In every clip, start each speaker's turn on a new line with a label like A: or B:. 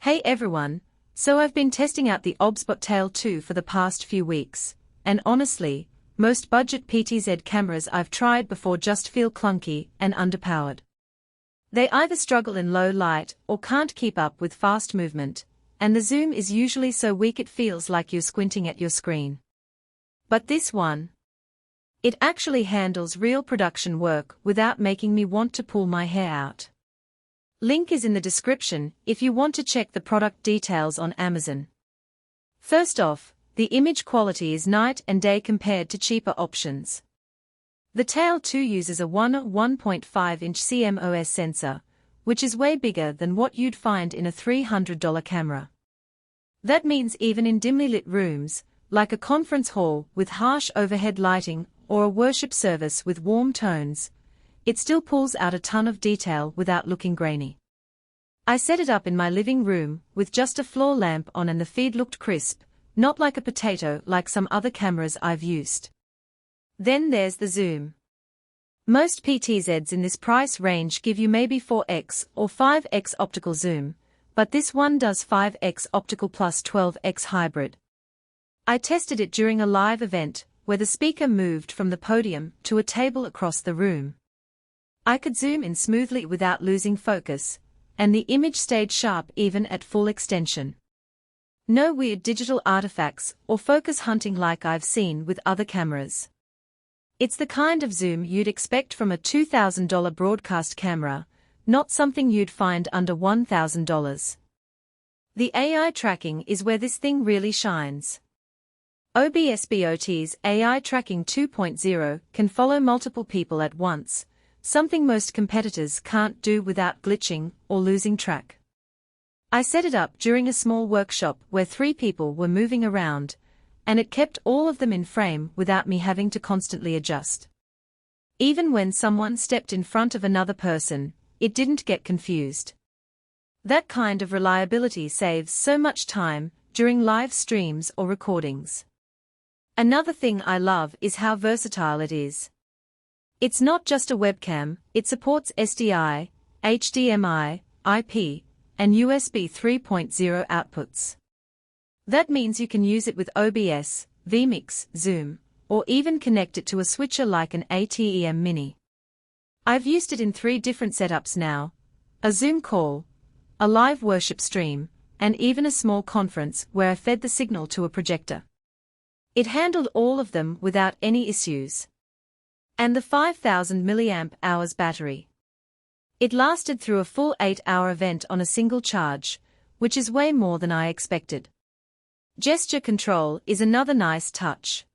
A: Hey everyone, so I've been testing out the OBSBOT Tail 2 for the past few weeks, and honestly, most budget PTZ cameras I've tried before just feel clunky and underpowered. They either struggle in low light or can't keep up with fast movement, and the zoom is usually so weak it feels like you're squinting at your screen. But this one, it actually handles real production work without making me want to pull my hair out. Link is in the description if you want to check the product details on Amazon. First off, the image quality is night and day compared to cheaper options. The Tail 2 uses a 1.5-inch CMOS sensor, which is way bigger than what you'd find in a $300 camera. That means even in dimly lit rooms, like a conference hall with harsh overhead lighting or a worship service with warm tones, it still pulls out a ton of detail without looking grainy. I set it up in my living room with just a floor lamp on and the feed looked crisp, not like a potato like some other cameras I've used. Then there's the zoom. Most PTZs in this price range give you maybe 4x or 5x optical zoom, but this one does 5x optical plus 12x hybrid. I tested it during a live event where the speaker moved from the podium to a table across the room. I could zoom in smoothly without losing focus, and the image stayed sharp even at full extension. No weird digital artifacts or focus hunting like I've seen with other cameras. It's the kind of zoom you'd expect from a $2,000 broadcast camera, not something you'd find under $1,000. The AI tracking is where this thing really shines. OBSBOT's AI Tracking 2.0 can follow multiple people at once, something most competitors can't do without glitching or losing track. I set it up during a small workshop where 3 people were moving around, and it kept all of them in frame without me having to constantly adjust. Even when someone stepped in front of another person, it didn't get confused. That kind of reliability saves so much time during live streams or recordings. Another thing I love is how versatile it is. It's not just a webcam, it supports SDI, HDMI, IP, and USB 3.0 outputs. That means you can use it with OBS, vMix, Zoom, or even connect it to a switcher like an ATEM Mini. I've used it in 3 different setups now: a Zoom call, a live worship stream, and even a small conference where I fed the signal to a projector. It handled all of them without any issues. And the 5,000 mAh battery. It lasted through a full 8-hour event on a single charge, which is way more than I expected. Gesture control is another nice touch.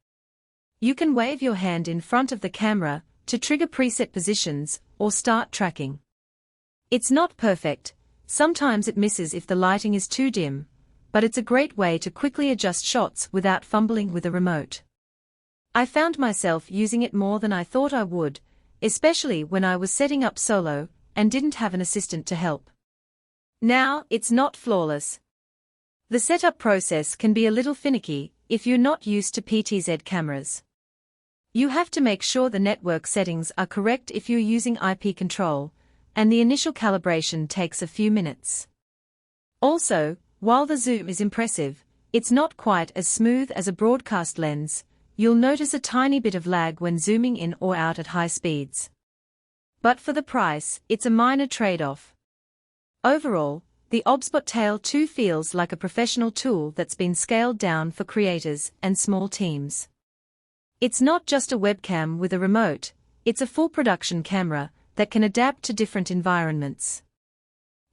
A: You can wave your hand in front of the camera to trigger preset positions or start tracking. It's not perfect, sometimes it misses if the lighting is too dim, but it's a great way to quickly adjust shots without fumbling with a remote. I found myself using it more than I thought I would, especially when I was setting up solo and didn't have an assistant to help. Now, it's not flawless. The setup process can be a little finicky if you're not used to PTZ cameras. You have to make sure the network settings are correct if you're using IP control, and the initial calibration takes a few minutes. Also, while the zoom is impressive, it's not quite as smooth as a broadcast lens. You'll notice a tiny bit of lag when zooming in or out at high speeds. But for the price, it's a minor trade-off. Overall, the OBSBOT Tail 2 feels like a professional tool that's been scaled down for creators and small teams. It's not just a webcam with a remote, it's a full production camera that can adapt to different environments.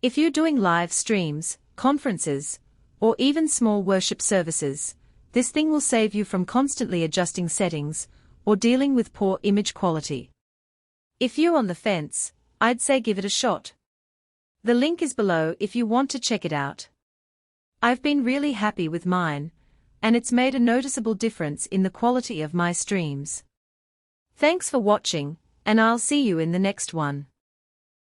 A: If you're doing live streams, conferences, or even small worship services, this thing will save you from constantly adjusting settings or dealing with poor image quality. If you're on the fence, I'd say give it a shot. The link is below if you want to check it out. I've been really happy with mine, and it's made a noticeable difference in the quality of my streams. Thanks for watching, and I'll see you in the next one.